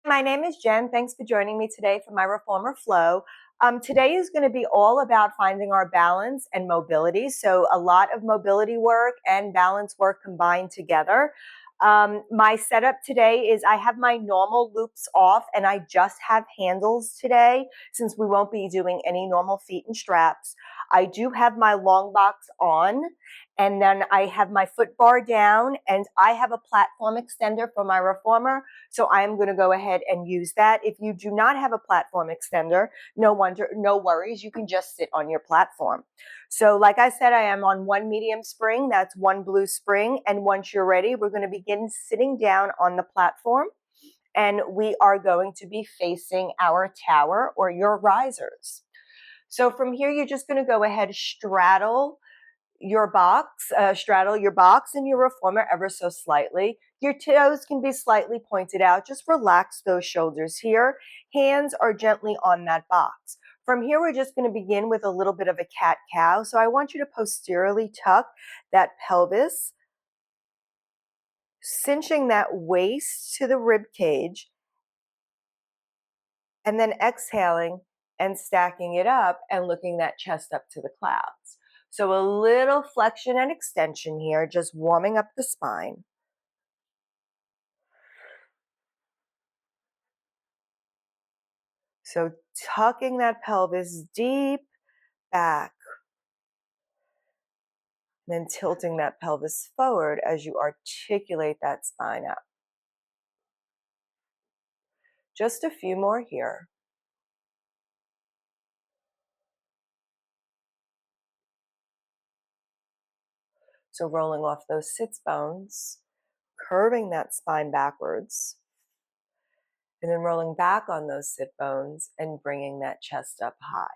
My name is Jen. Thanks for joining me today for my Reformer Flow. Today is going to be all about finding our balance and mobility. So a lot of mobility work and balance work combined together. My setup today is I have my normal loops off and I just have handles today since we won't be doing any normal feet and straps. I do have my long box on, and then I have my foot bar down, and I have a platform extender for my reformer. So I am going to go ahead and use that. If you do not have a platform extender, no worries. You can just sit on your platform. So like I said, I am on one medium spring. That's one blue spring. And once you're ready, we're going to begin sitting down on the platform. And we are going to be facing our tower or your risers. So from here, you're just going to go ahead, straddle your box and your reformer ever so slightly. Your toes can be slightly pointed out. Just relax those shoulders here. Hands are gently on that box. From here, we're just going to begin with a little bit of a cat-cow. So I want you to posteriorly tuck that pelvis, cinching that waist to the rib cage, and then exhaling and stacking it up and looking that chest up to the clouds. So a little flexion and extension here, just warming up the spine. So tucking that pelvis deep back, and then tilting that pelvis forward as you articulate that spine up. Just a few more here. So rolling off those sits bones, curving that spine backwards, and then rolling back on those sit bones and bringing that chest up high.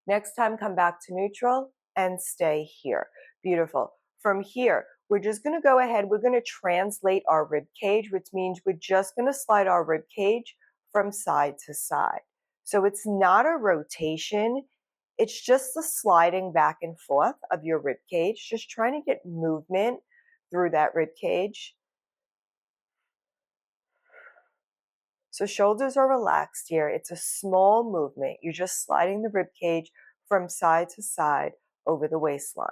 Next time, come back to neutral and stay here. Beautiful. From here, we're just going to go ahead. We're going to translate our rib cage, which means we're just going to slide our rib cage from side to side. So it's not a rotation. It's just the sliding back and forth of your rib cage, just trying to get movement through that rib cage. So shoulders are relaxed here. It's a small movement. You're just sliding the rib cage from side to side over the waistline.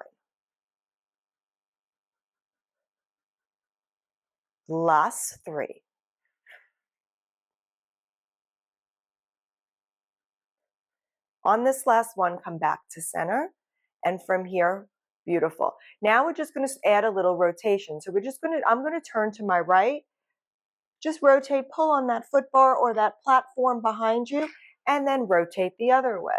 Last 3. On this last one, come back to center. And from here, beautiful. Now we're just going to add a little rotation. So I'm going to turn to my right. Just rotate, pull on that foot bar or that platform behind you, and then rotate the other way.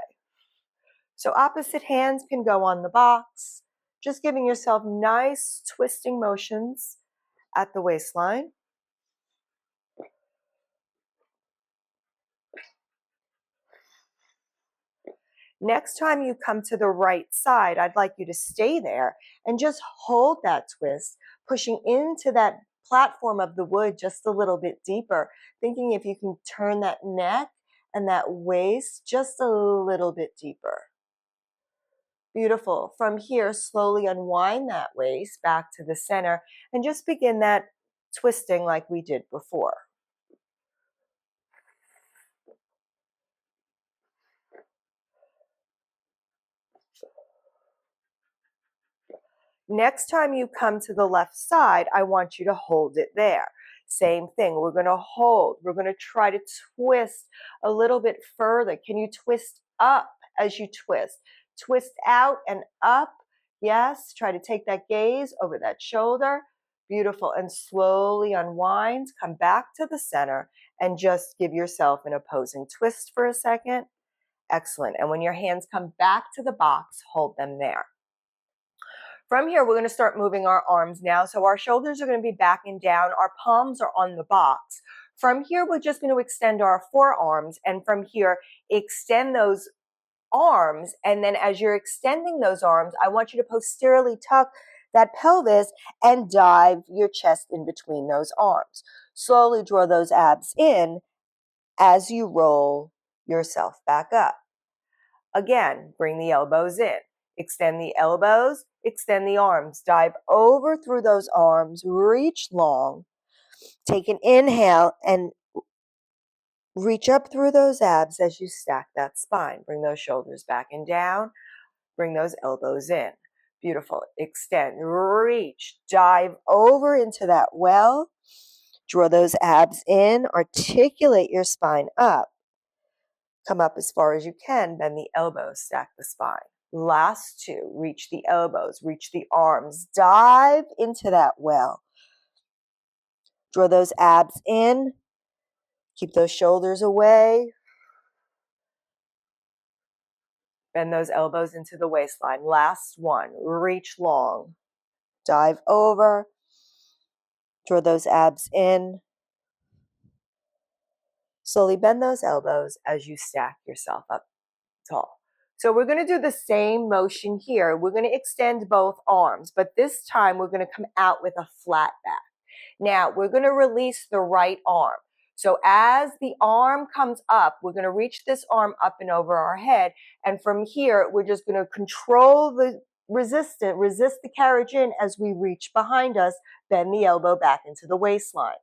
So opposite hands can go on the box, just giving yourself nice twisting motions at the waistline. Next time you come to the right side, I'd like you to stay there and just hold that twist, pushing into that platform of the wood just a little bit deeper, thinking if you can turn that neck and that waist just a little bit deeper. Beautiful. From here, slowly unwind that waist back to the center and just begin that twisting like we did before. Next time you come to the left side, I want you to hold it there. Same thing. We're going to hold. We're going to try to twist a little bit further. Can you twist up as you twist? Twist out and up. Yes. Try to take that gaze over that shoulder. Beautiful. And slowly unwind. Come back to the center and just give yourself an opposing twist for a second. Excellent. And when your hands come back to the box, hold them there. From here, we're going to start moving our arms now. So our shoulders are going to be back and down. Our palms are on the box. From here, we're just going to extend our forearms. And from here, extend those arms. And then as you're extending those arms, I want you to posteriorly tuck that pelvis and dive your chest in between those arms. Slowly draw those abs in as you roll yourself back up. Again, bring the elbows in. Extend the elbows, extend the arms, dive over through those arms, reach long, take an inhale and Reach up through those abs as you stack that spine. Bring those shoulders back and down. Bring those elbows in. Beautiful. Extend, reach, dive over into that well. Draw those abs in, articulate your spine up. Come up as far as you can, bend the elbows, stack the spine. Last two, reach the elbows, reach the arms, dive into that well. Draw those abs in, keep those shoulders away. Bend those elbows into the waistline. Last one, reach long. Dive over, draw those abs in. Slowly bend those elbows as you stack yourself up tall. So we're going to do the same motion here. We're going to extend both arms, but this time we're going to come out with a flat back. Now we're going to release the right arm. So as the arm comes up, we're going to reach this arm up and over our head. And from here, we're just going to control the resist the carriage in as we reach behind us, bend the elbow back into the waistline.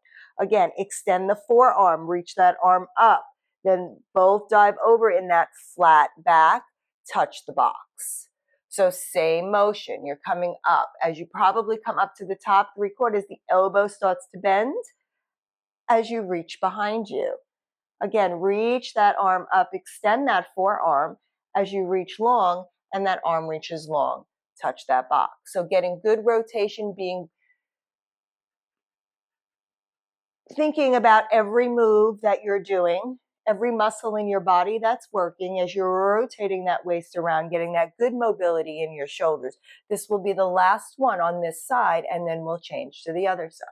Again, extend the forearm, reach that arm up, then both dive over in that flat back, touch the box. So same motion, you're coming up. As you probably come up to the top 3/4, the elbow starts to bend as you reach behind you. Again, reach that arm up, extend that forearm as you reach long, and that arm reaches long. Touch that box. So getting good rotation, thinking about every move that you're doing, every muscle in your body that's working as you're rotating that waist around, getting that good mobility in your shoulders. This will be the last one on this side, and then we'll change to the other side.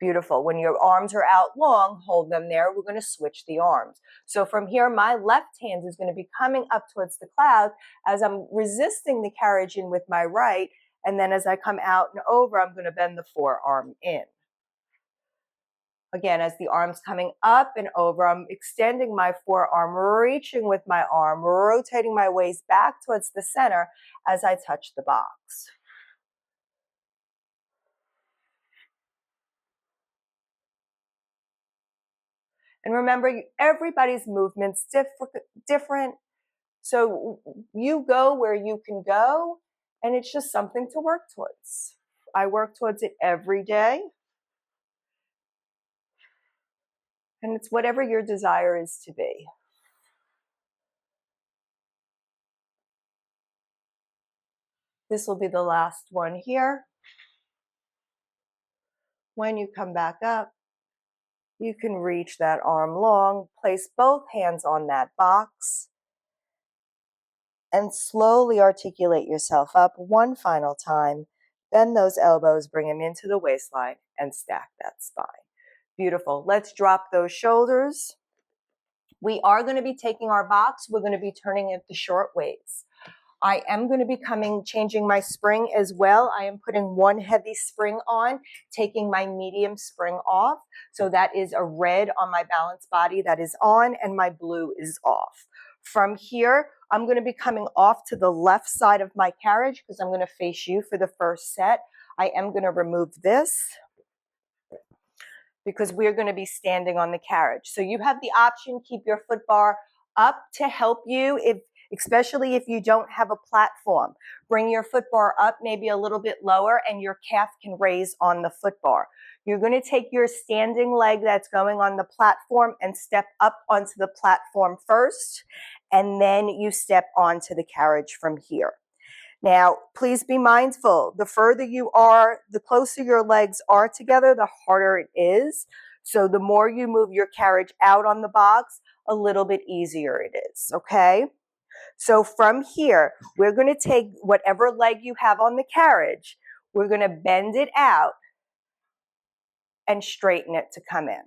Beautiful. When your arms are out long, hold them there. We're going to switch the arms. So from here, my left hand is going to be coming up towards the cloud as I'm resisting the carriage in with my right. And then as I come out and over, I'm going to bend the forearm in. Again, as the arm's coming up and over, I'm extending my forearm, reaching with my arm, rotating my waist back towards the center as I touch the box. And remember, everybody's movement's different. So you go where you can go, and it's just something to work towards. I work towards it every day. And it's whatever your desire is to be. This will be the last one here. When you come back up, you can reach that arm long, place both hands on that box, and slowly articulate yourself up one final time. Bend those elbows, bring them into the waistline, and stack that spine. Beautiful. Let's drop those shoulders. We are going to be taking our box. We're going to be turning it the short ways. I am going to be changing my spring as well. I am putting one heavy spring on, taking my medium spring off. So that is a red on my balanced body that is on, and my blue is off. From here, I'm going to be coming off to the left side of my carriage because I'm going to face you for the first set. I am going to remove this because we're going to be standing on the carriage. So you have the option, keep your foot bar up to help you, especially if you don't have a platform. Bring your foot bar up maybe a little bit lower, and your calf can raise on the foot bar. You're going to take your standing leg that's going on the platform and step up onto the platform first, and then you step onto the carriage from here. Now, please be mindful. The further you are, the closer your legs are together, the harder it is. So the more you move your carriage out on the box, a little bit easier it is, okay? So from here, we're going to take whatever leg you have on the carriage, we're going to bend it out and straighten it to come in.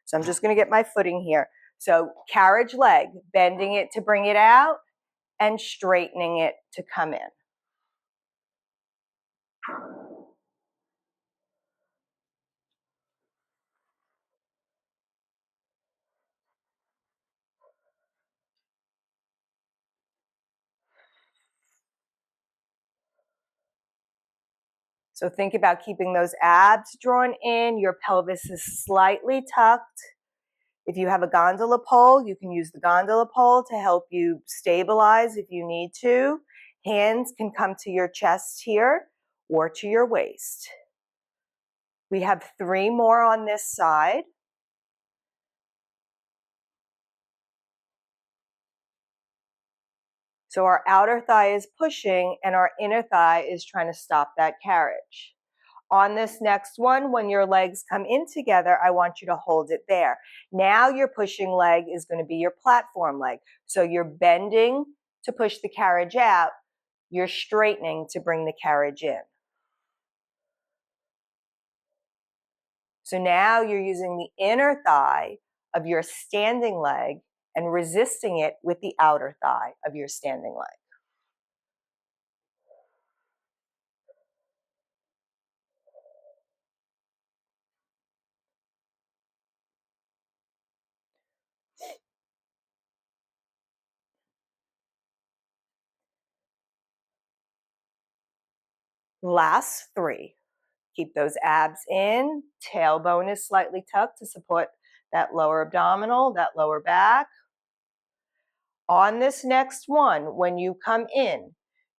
So I'm just going to get my footing here. So carriage leg, bending it to bring it out and straightening it to come in. So think about keeping those abs drawn in. Your pelvis is slightly tucked. If you have a gondola pole, you can use the gondola pole to help you stabilize if you need to. Hands can come to your chest here or to your waist. We have 3 more on this side. So our outer thigh is pushing and our inner thigh is trying to stop that carriage. On this next one, when your legs come in together, I want you to hold it there. Now your pushing leg is going to be your platform leg. So you're bending to push the carriage out. You're straightening to bring the carriage in. So now you're using the inner thigh of your standing leg and resisting it with the outer thigh of your standing leg. Last 3. Keep those abs in. Tailbone is slightly tucked to support that lower abdominal, that lower back. On this next one, when you come in,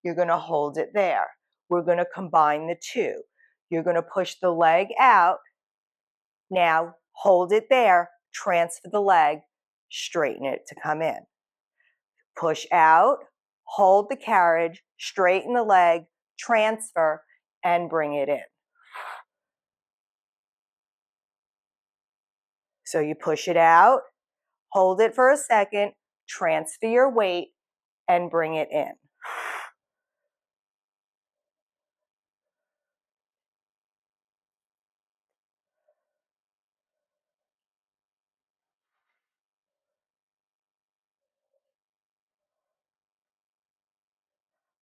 you're going to hold it there. We're going to combine the 2. You're going to push the leg out. Now hold it there, transfer the leg, straighten it to come in. Push out, hold the carriage, straighten the leg, transfer, and bring it in. So you push it out, hold it for a second, transfer your weight, and bring it in.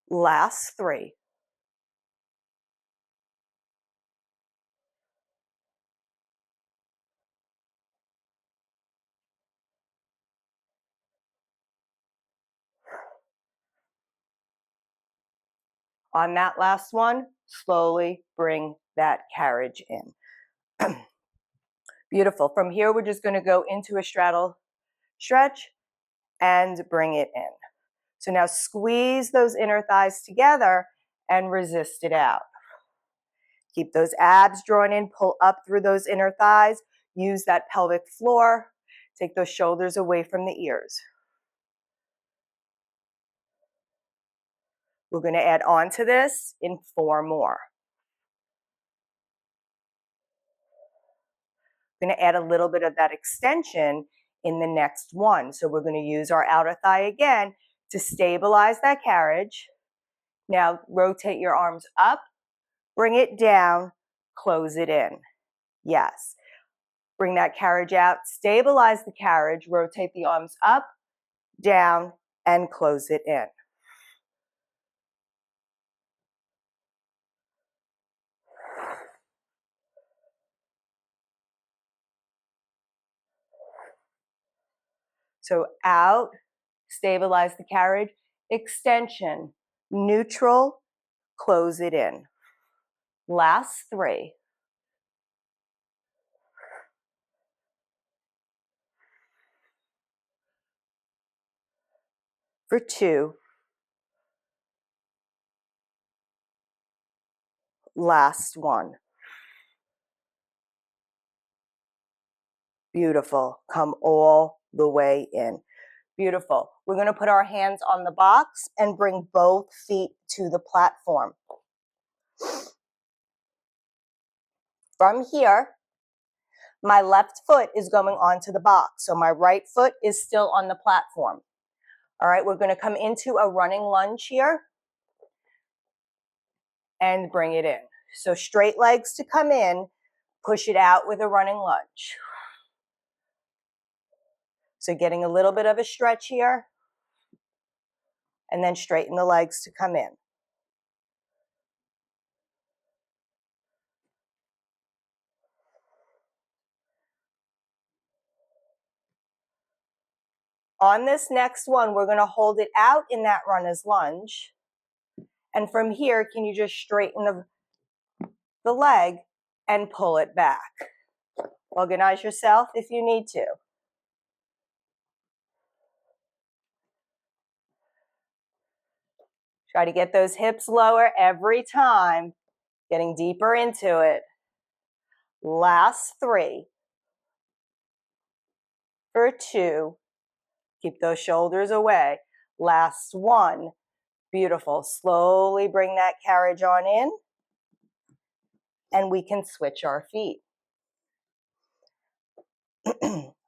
Last 3. On that last one, slowly bring that carriage in. Beautiful. From here, we're just going to go into a straddle stretch and bring it in. So now squeeze those inner thighs together and resist it out. Keep those abs drawn in, pull up through those inner thighs, use that pelvic floor, take those shoulders away from the ears. We're going to add on to this in 4 more. We're going to add a little bit of that extension in the next one. So we're going to use our outer thigh again to stabilize that carriage. Now rotate your arms up, bring it down, close it in. Yes. Bring that carriage out, stabilize the carriage, rotate the arms up, down, and close it in. So out, stabilize the carriage, extension, neutral, close it in. Last 3. For 2. Last 1. Beautiful. Come all the way in. Beautiful. We're going to put our hands on the box and bring both feet to the platform. From here, my left foot is going onto the box, so my right foot is still on the platform. All right, we're going to come into a running lunge here and bring it in. So straight legs to come in, push it out with a running lunge. So getting a little bit of a stretch here, and then straighten the legs to come in. On this next one, we're going to hold it out in that runner's lunge. And from here, can you just straighten the leg and pull it back. Organize yourself if you need to. Try to get those hips lower every time, getting deeper into it. Last 3. For 2. Keep those shoulders away. Last 1. Beautiful. Slowly bring that carriage on in, and we can switch our feet.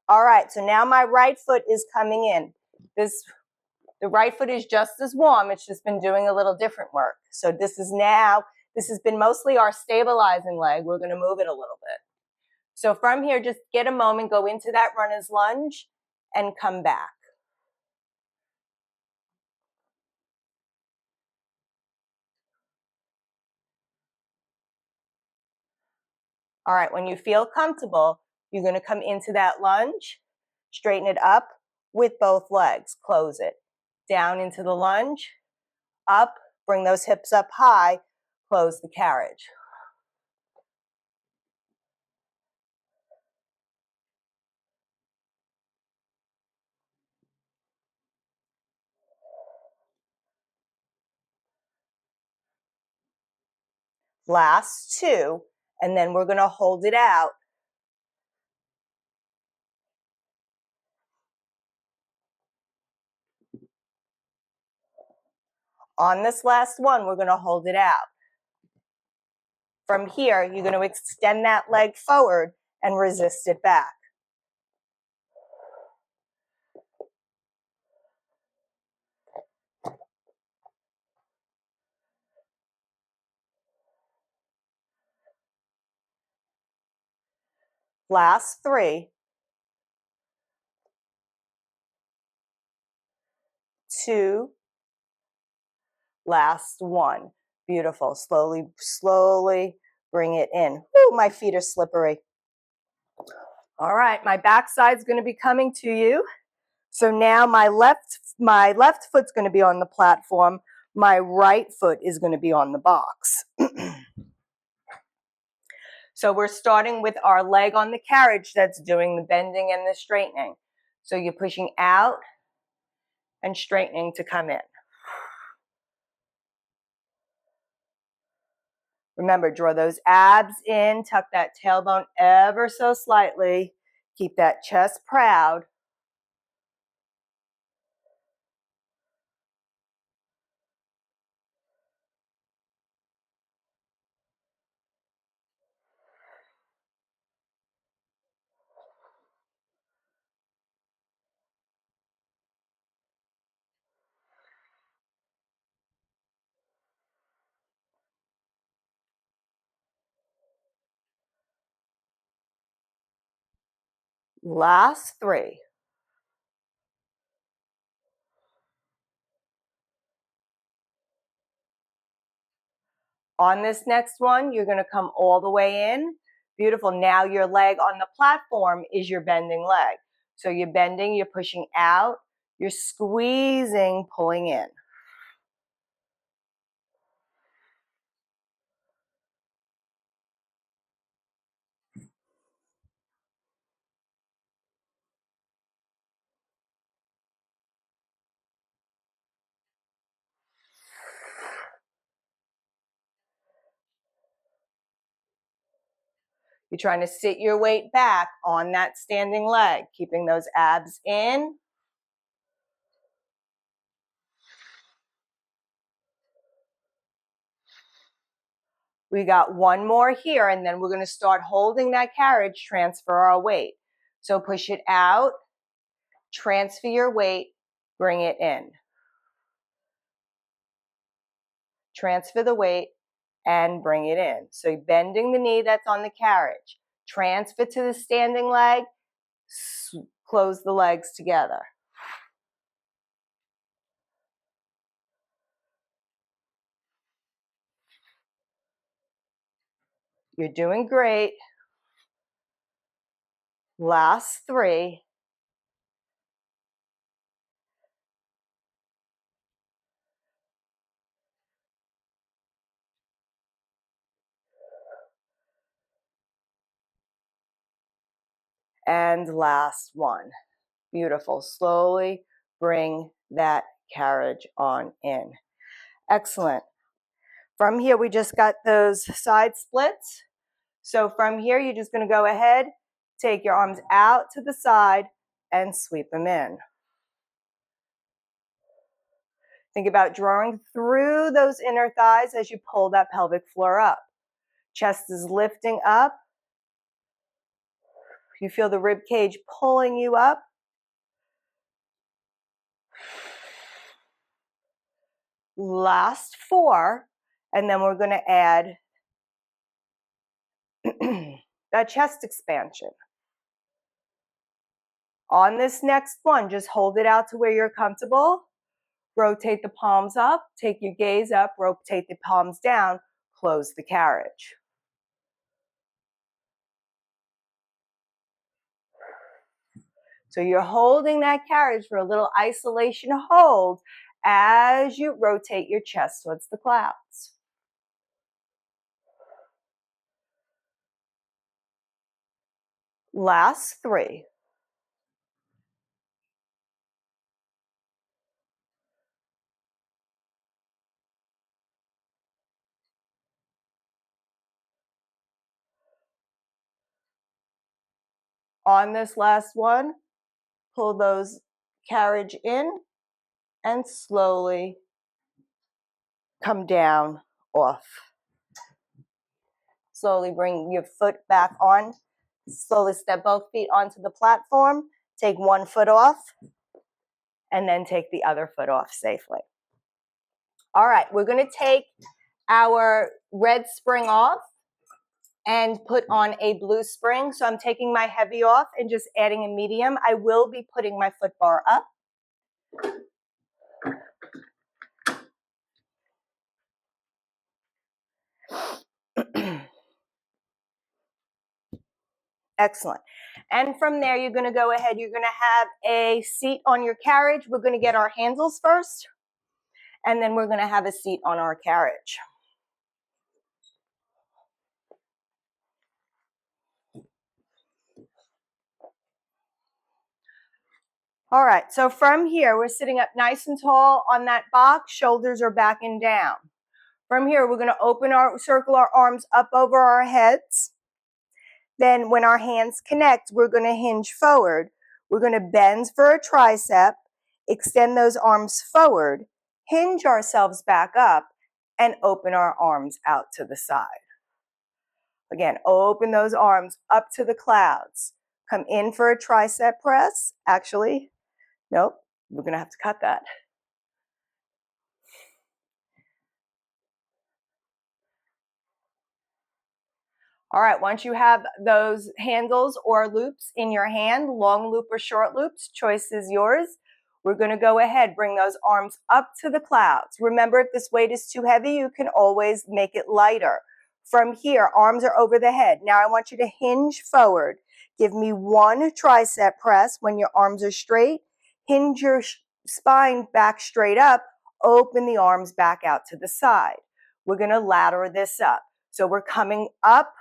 All right, so now my right foot is coming in. The right foot is just as warm. It's just been doing a little different work. So this has been mostly our stabilizing leg. We're going to move it a little bit. So from here, just get a moment, go into that runner's lunge, and come back. All right, when you feel comfortable, you're going to come into that lunge, straighten it up with both legs, close it. Down into the lunge, up, bring those hips up high, close the carriage. Last 2, and then we're going to hold it out. On this last one, we're going to hold it out. From here, you're going to extend that leg forward and resist it back. Last 3, 2, last 1. Beautiful. Slowly, slowly bring it in. Woo, my feet are slippery. All right, my backside's going to be coming to you. So now my left foot's going to be on the platform. My right foot is going to be on the box. So we're starting with our leg on the carriage that's doing the bending and the straightening. So you're pushing out and straightening to come in. Remember, draw those abs in, tuck that tailbone ever so slightly. Keep that chest proud. Last 3. On this next one, you're going to come all the way in. Beautiful. Now your leg on the platform is your bending leg. So you're bending, you're pushing out, you're squeezing, pulling in. You're trying to sit your weight back on that standing leg, keeping those abs in. We got one more here, and then we're going to start holding that carriage, transfer our weight. So push it out, transfer your weight, bring it in. Transfer the weight and bring it in. So you're bending the knee that's on the carriage. Transfer to the standing leg, close the legs together. You're doing great. Last 3. And last one. Beautiful. Slowly bring that carriage on in. Excellent. From here, we just got those side splits. So from here, you're just going to go ahead, take your arms out to the side and sweep them in. Think about drawing through those inner thighs as you pull that pelvic floor up. Chest is lifting up. You feel the rib cage pulling you up. Last 4, and then we're going to add that chest expansion. On this next one, just hold it out to where you're comfortable. Rotate the palms up, take your gaze up, rotate the palms down, close the carriage. So you're holding that carriage for a little isolation hold as you rotate your chest towards the clouds. Last 3. On this last one, pull those carriage in and slowly come down off. Slowly bring your foot back on. Slowly step both feet onto the platform. Take one foot off and then take the other foot off safely. All right, we're going to take our red spring off and put on a blue spring. So I'm taking my heavy off and just adding a medium. I will be putting my foot bar up. Excellent. And from there, you're going to go ahead. You're going to have a seat on your carriage. We're going to get our handles first, and then we're going to have a seat on our carriage. All right, so from here, we're sitting up nice and tall on that box. Shoulders are back and down. From here, we're going to circle our arms up over our heads. Then when our hands connect, we're going to hinge forward. We're going to bend for a tricep, extend those arms forward, hinge ourselves back up, and open our arms out to the side. Again, open those arms up to the clouds. Come in for a tricep press. Actually, nope, we're going to have to cut that. All right, once you have those handles or loops in your hand, long loop or short loops, choice is yours. We're going to go ahead, bring those arms up to the clouds. Remember, if this weight is too heavy, you can always make it lighter. From here, arms are over the head. Now I want you to hinge forward. Give me one tricep press when your arms are straight. Hinge your spine back straight up. Open the arms back out to the side. We're going to ladder this up. So we're coming up.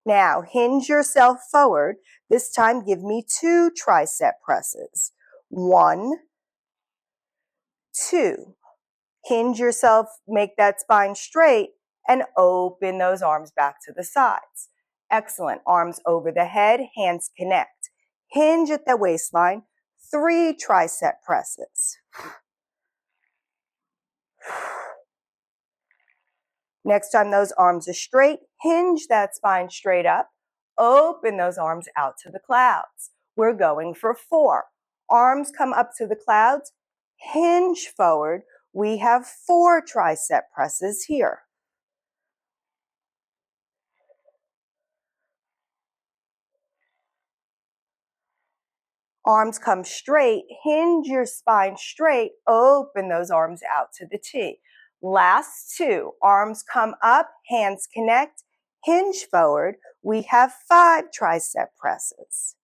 Now, hinge yourself forward. This time, give me 2 tricep presses. 1, 2. Hinge yourself, make that spine straight, and open those arms back to the sides. Excellent. Arms over the head, hands connect. Hinge at the waistline. 3 tricep presses. Next time those arms are straight, hinge that spine straight up. Open those arms out to the clouds. We're going for 4. Arms come up to the clouds, hinge forward. We have 4 tricep presses here. Arms come straight, hinge your spine straight, open those arms out to the T. Last 2, arms come up, hands connect, hinge forward. We have 5 tricep presses.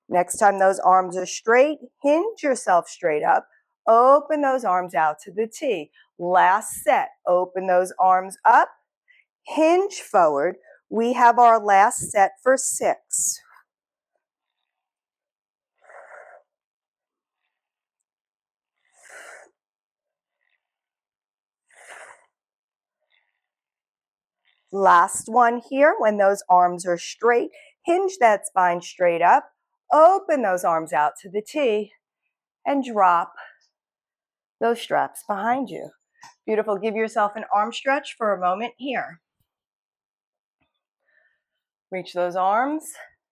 Next time those arms are straight, hinge yourself straight up, Open those arms out to the T. Last set. Open those arms up. Hinge forward. We have our last set for 6. Last one here, when those arms are straight, hinge that spine straight up, open those arms out to the T, and drop those straps behind you. Beautiful. Give yourself an arm stretch for a moment here. Reach those arms,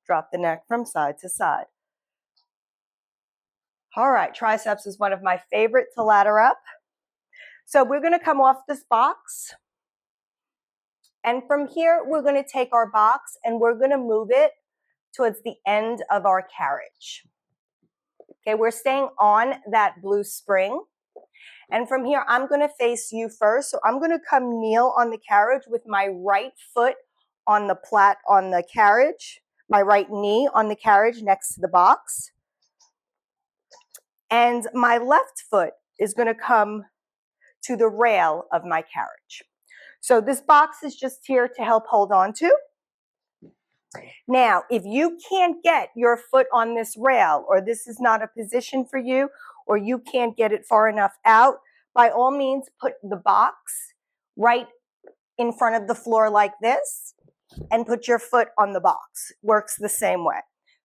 drop the neck from side to side. All right, triceps is one of my favorite to ladder up. So we're going to come off this box. And from here, we're going to take our box and we're going to move it towards the end of our carriage. Okay, we're staying on that blue spring. And from here, I'm going to face you first. So I'm going to come kneel on the carriage with my right foot on the carriage, my right knee on the carriage next to the box. And my left foot is going to come to the rail of my carriage. So this box is just here to help hold on to. Now, if you can't get your foot on this rail, or this is not a position for you, or you can't get it far enough out, by all means, put the box right in front of the floor like this, and put your foot on the box. Works the same way.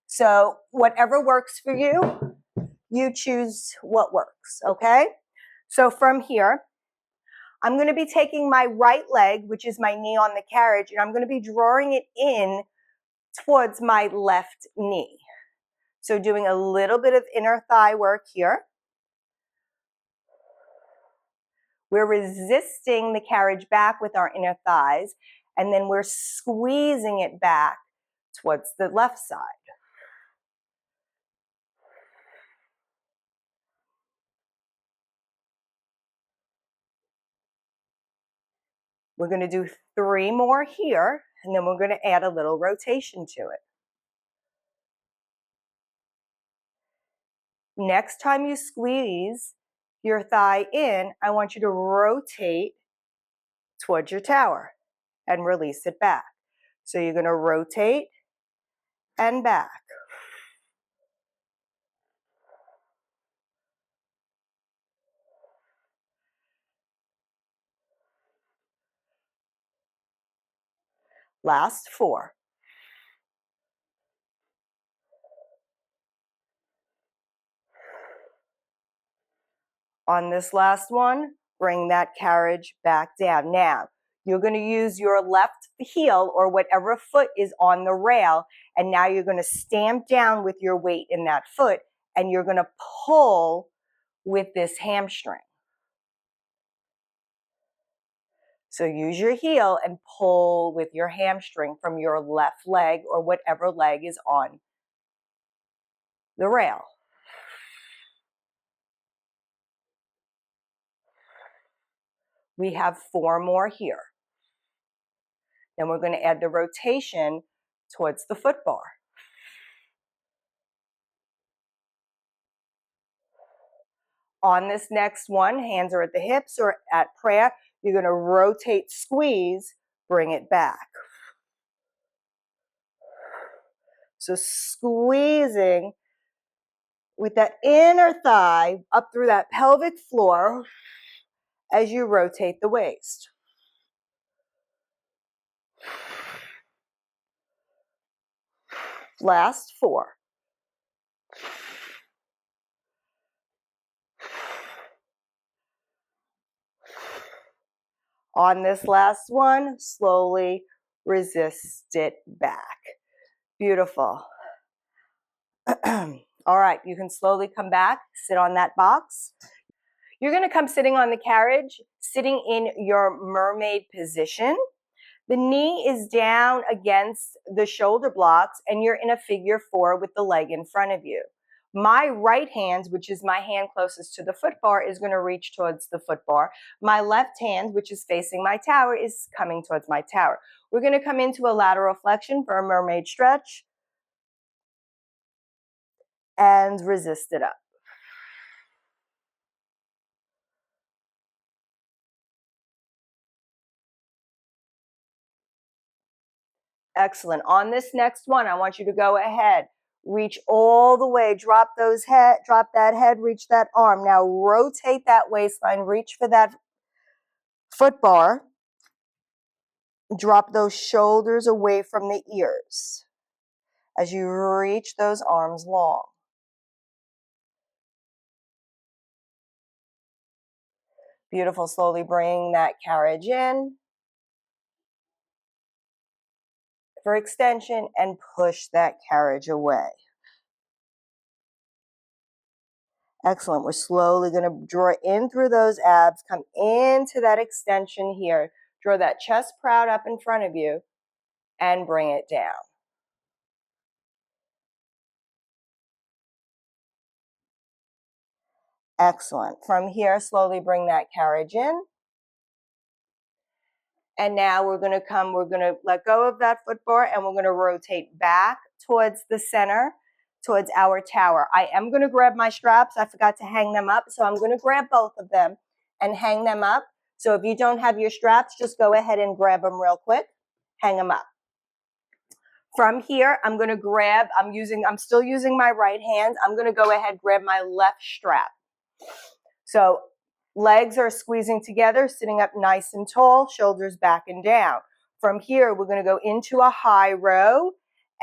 So whatever works for you, you choose what works, okay? So from here, I'm going to be taking my right leg, which is my knee on the carriage, and I'm going to be drawing it in towards my left knee. So doing a little bit of inner thigh work here. We're resisting the carriage back with our inner thighs, and then we're squeezing it back towards the left side. We're going to do 3 more here, and then we're going to add a little rotation to it. Next time you squeeze your thigh in, I want you to rotate towards your tower and release it back. So you're going to rotate and back. Last 4. On this last one, bring that carriage back down. Now, you're going to use your left heel or whatever foot is on the rail, and now you're going to stamp down with your weight in that foot, and you're going to pull with this hamstring. So use your heel and pull with your hamstring from your left leg or whatever leg is on the rail. We have 4 more here. Then we're going to add the rotation towards the foot bar. On this next one, hands are at the hips or at prayer. You're going to rotate, squeeze, bring it back. So squeezing with that inner thigh up through that pelvic floor as you rotate the waist. Last 4. On this last one, slowly resist it back. Beautiful. All right, you can slowly come back, sit on that box. You're going to come sitting on the carriage, sitting in your mermaid position. The knee is down against the shoulder blocks, and you're in a figure 4 with the leg in front of you. My right hand, which is my hand closest to the foot bar, is going to reach towards the foot bar. My left hand, which is facing my tower, is coming towards my tower. We're going to come into a lateral flexion for a mermaid stretch and resist it up. Excellent. On this next one, I want you to go ahead, reach all the way, drop that head, reach that arm. Now rotate that waistline, reach for that foot bar. Drop those shoulders away from the ears as you reach those arms long. Beautiful. Slowly bring that carriage in for extension and push that carriage away. Excellent. We're slowly going to draw in through those abs, come into that extension here. Draw that chest proud up in front of you and bring it down. Excellent. From here, slowly bring that carriage in. And now we're going to let go of that foot bar and we're going to rotate back towards the center, towards our tower. I am going to grab my straps. I forgot to hang them up. So I'm going to grab both of them and hang them up. So if you don't have your straps, just go ahead and grab them real quick. Hang them up. From here, I'm going to grab, I'm still using my right hand. I'm going to go ahead, grab my left strap. So legs are squeezing together, sitting up nice and tall, shoulders back and down. From here, we're going to go into a high row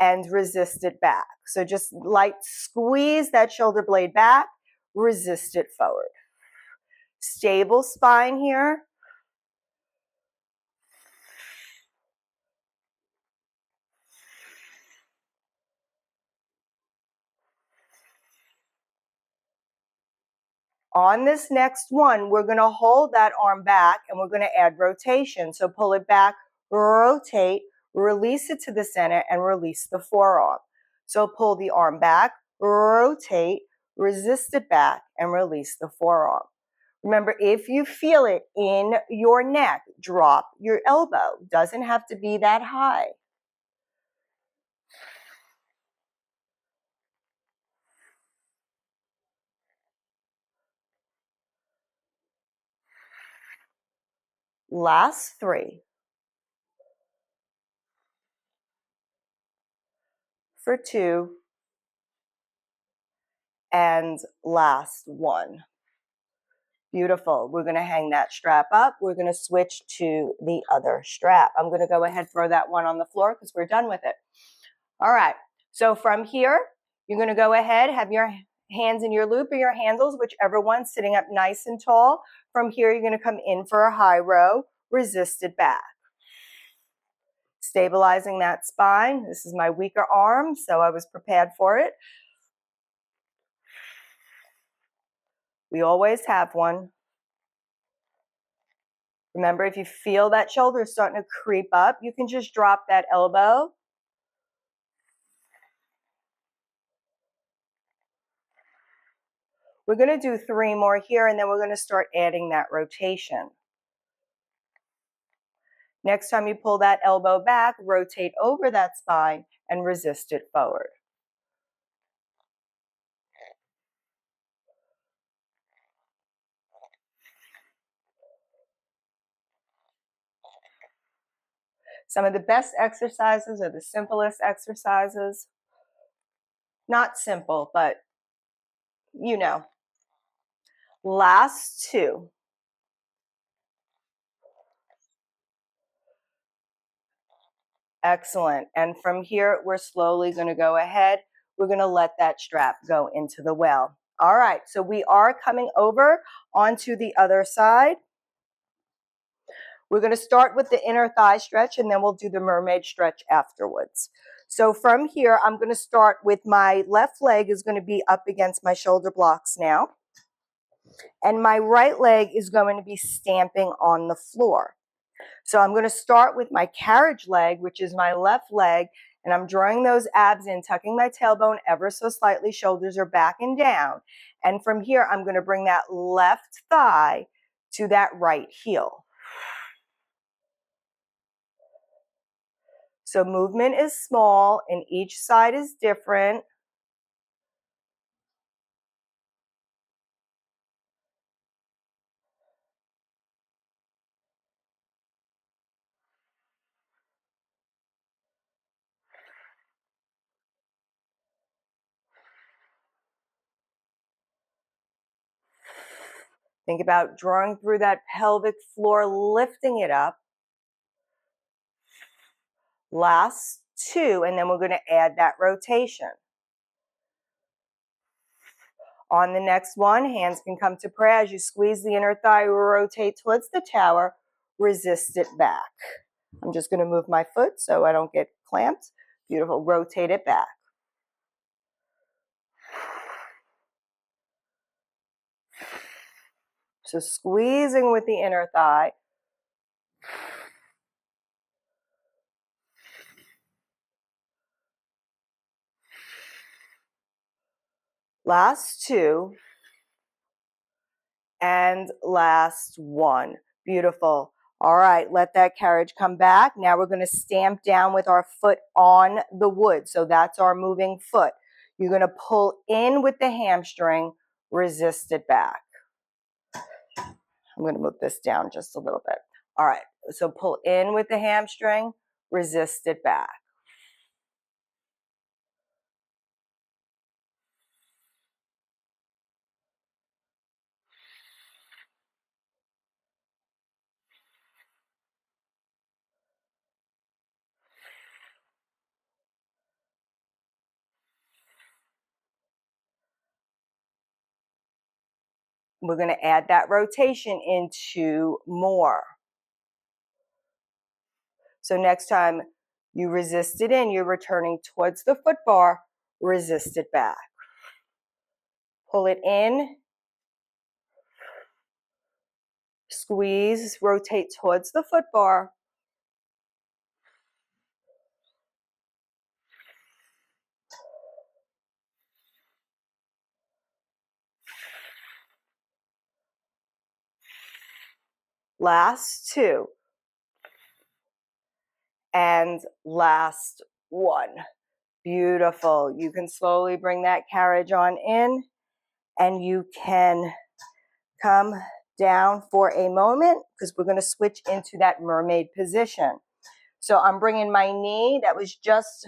and resist it back. So just light squeeze that shoulder blade back, resist it forward. Stable spine here. On this next one, we're going to hold that arm back and we're going to add rotation. So pull it back, rotate, release it to the center and release the forearm. So pull the arm back, rotate, resist it back and release the forearm. Remember, if you feel it in your neck, drop your elbow. Doesn't have to be that high. Last 3. For 2. And last 1. Beautiful. We're going to hang that strap up. We're going to switch to the other strap. I'm going to go ahead and throw that one on the floor because we're done with it. All right. So from here, you're going to go ahead, have your hands in your loop or your handles, whichever one, sitting up nice and tall. From here, you're going to come in for a high row, resist it back. Stabilizing that spine. This is my weaker arm, so I was prepared for it. We always have one. Remember, if you feel that shoulder starting to creep up, you can just drop that elbow. We're going to do 3 more here, and then we're going to start adding that rotation. Next time you pull that elbow back, rotate over that spine and resist it forward. Some of the best exercises are the simplest exercises. Not simple, but you know. Last 2. Excellent. And from here, we're slowly going to go ahead. We're going to let that strap go into the well. All right, so we are coming over onto the other side. We're going to start with the inner thigh stretch, and then we'll do the mermaid stretch afterwards. So from here, I'm going to start with my left leg is going to be up against my shoulder blocks now. And my right leg is going to be stamping on the floor. So I'm going to start with my carriage leg, which is my left leg, and I'm drawing those abs in, tucking my tailbone ever so slightly, shoulders are back and down. And from here, I'm going to bring that left thigh to that right heel. So movement is small and each side is different. Think about drawing through that pelvic floor, lifting it up. Last two, and then we're going to add that rotation. On the next one, hands can come to prayer as you squeeze the inner thigh, rotate towards the tower, resist it back. I'm just going to move my foot so I don't get clamped. Beautiful. Rotate it back. So squeezing with the inner thigh. Last two. And last one. Beautiful. All right, let that carriage come back. Now we're going to stamp down with our foot on the wood. So that's our moving foot. You're going to pull in with the hamstring, resist it back. I'm going to move this down just a little bit. All right, so pull in with the hamstring, resist it back. We're going to add that rotation into more. So next time you resist it in, you're returning towards the foot bar, resist it back. Pull it in, squeeze, rotate towards the foot bar. Last two. And last one. Beautiful. You can slowly bring that carriage on in, and you can come down for a moment because we're going to switch into that mermaid position. So I'm bringing my knee that was just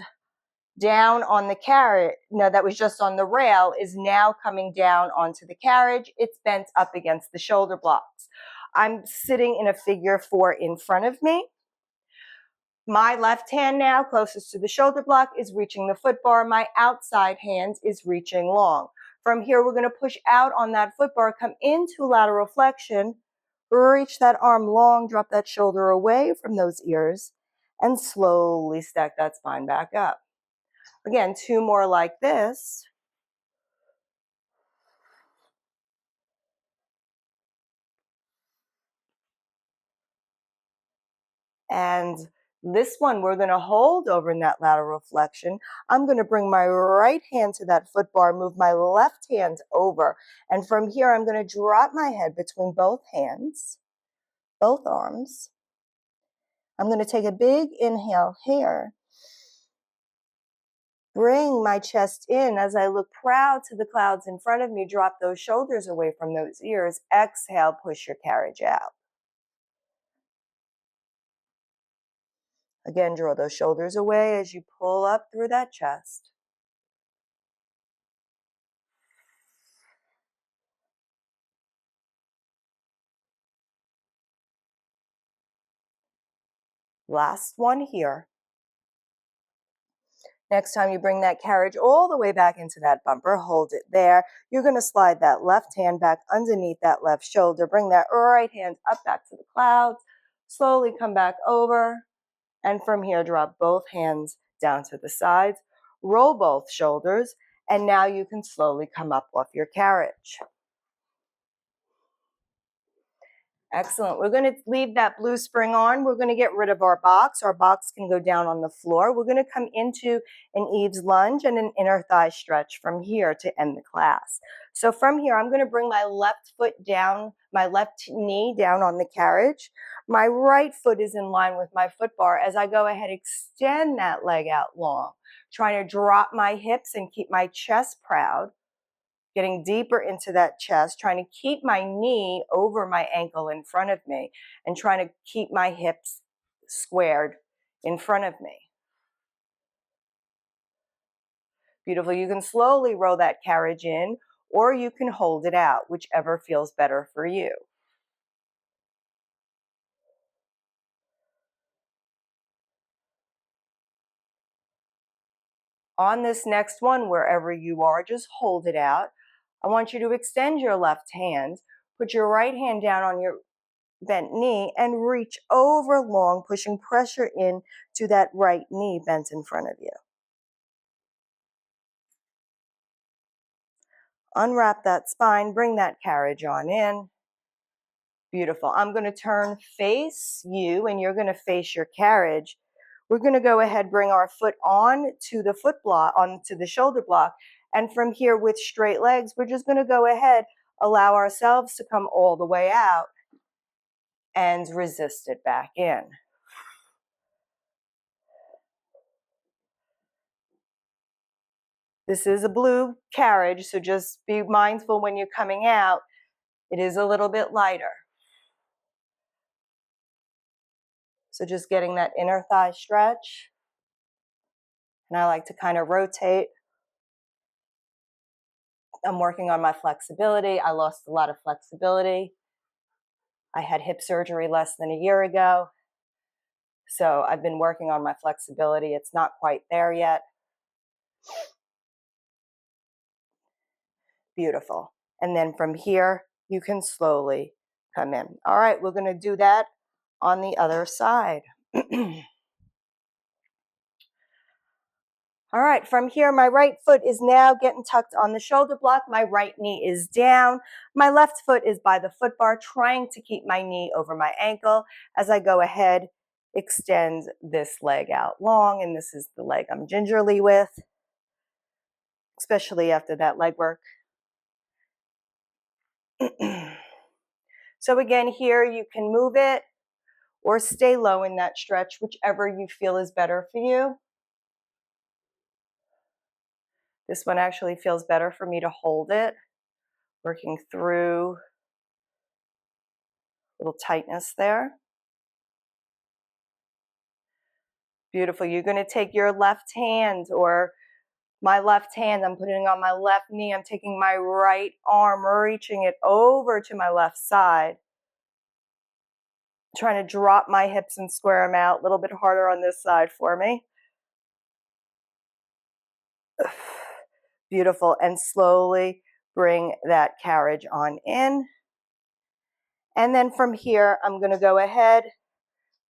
down on the carriage, no, that was just on the rail, is now coming down onto the carriage. It's bent up against the shoulder blocks. I'm sitting in a figure four in front of me. My left hand now, closest to the shoulder block, is reaching the foot bar. My outside hand is reaching long. From here, we're going to push out on that foot bar, come into lateral flexion, reach that arm long, drop that shoulder away from those ears, and slowly stack that spine back up. Again, two more like this. And this one, we're going to hold over in that lateral flexion. I'm going to bring my right hand to that foot bar, move my left hand over. And from here, I'm going to drop my head between both hands, both arms. I'm going to take a big inhale here. Bring my chest in as I look proud to the clouds in front of me. Drop those shoulders away from those ears. Exhale, push your carriage out. Again, draw those shoulders away as you pull up through that chest. Last one here. Next time you bring that carriage all the way back into that bumper, hold it there. You're going to slide that left hand back underneath that left shoulder. Bring that right hand up back to the clouds. Slowly come back over. And from here, drop both hands down to the sides. Roll both shoulders. And now you can slowly come up off your carriage. Excellent. We're going to leave that blue spring on. We're going to get rid of our box. Our box can go down on the floor. We're going to come into an Eve's lunge and an inner thigh stretch from here to end the class. So from here, I'm going to bring my left foot down, my left knee down on the carriage. My right foot is in line with my foot bar as I go ahead, extend that leg out long, trying to drop my hips and keep my chest proud. Getting deeper into that chest, trying to keep my knee over my ankle in front of me and trying to keep my hips squared in front of me. Beautiful. You can slowly roll that carriage in, or you can hold it out, whichever feels better for you. On this next one, wherever you are, just hold it out. I want you to extend your left hand, put your right hand down on your bent knee, and reach over long, pushing pressure in to that right knee bent in front of you. Unwrap that spine, bring that carriage on in. Beautiful. I'm going to turn face you, and you're going to face your carriage. We're going to go ahead, bring our foot on to the foot block, onto the shoulder block. And from here with straight legs, we're just going to go ahead, allow ourselves to come all the way out and resist it back in. This is a blue carriage, so just be mindful when you're coming out. It is a little bit lighter. So just getting that inner thigh stretch. And I like to kind of rotate. I'm working on my flexibility. I lost a lot of flexibility. I had hip surgery less than a year ago. So I've been working on my flexibility. It's not quite there yet. Beautiful. And then from here, you can slowly come in. All right, we're going to do that on the other side. All right, from here, my right foot is now getting tucked on the shoulder block. My right knee is down. My left foot is by the foot bar, trying to keep my knee over my ankle as I go ahead, extend this leg out long, and this is the leg I'm gingerly with, especially after that leg work. So again, here you can move it or stay low in that stretch, whichever you feel is better for you. This one actually feels better for me to hold it, working through a little tightness there. Beautiful. You're going to take your left hand, or my left hand, I'm putting on my left knee. I'm taking my right arm, reaching it over to my left side. Trying to drop my hips and square them out. A little bit harder on this side for me. Beautiful. And slowly bring that carriage on in. And then from here, I'm going to go ahead,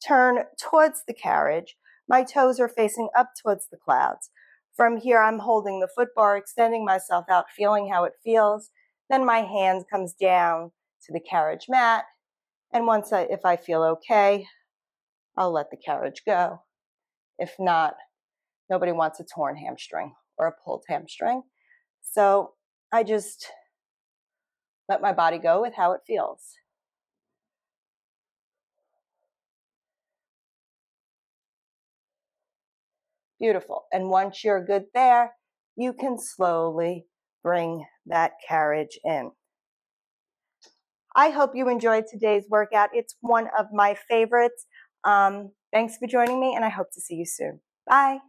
turn towards the carriage. My toes are facing up towards the clouds. From here, I'm holding the foot bar, extending myself out, feeling how it feels. Then my hand comes down to the carriage mat. And if I feel okay, I'll let the carriage go. If not, nobody wants a torn hamstring or a pulled hamstring. So I just let my body go with how it feels. Beautiful. And once you're good there, you can slowly bring that carriage in. I hope you enjoyed today's workout. It's one of my favorites. Thanks for joining me, and I hope to see you soon. Bye.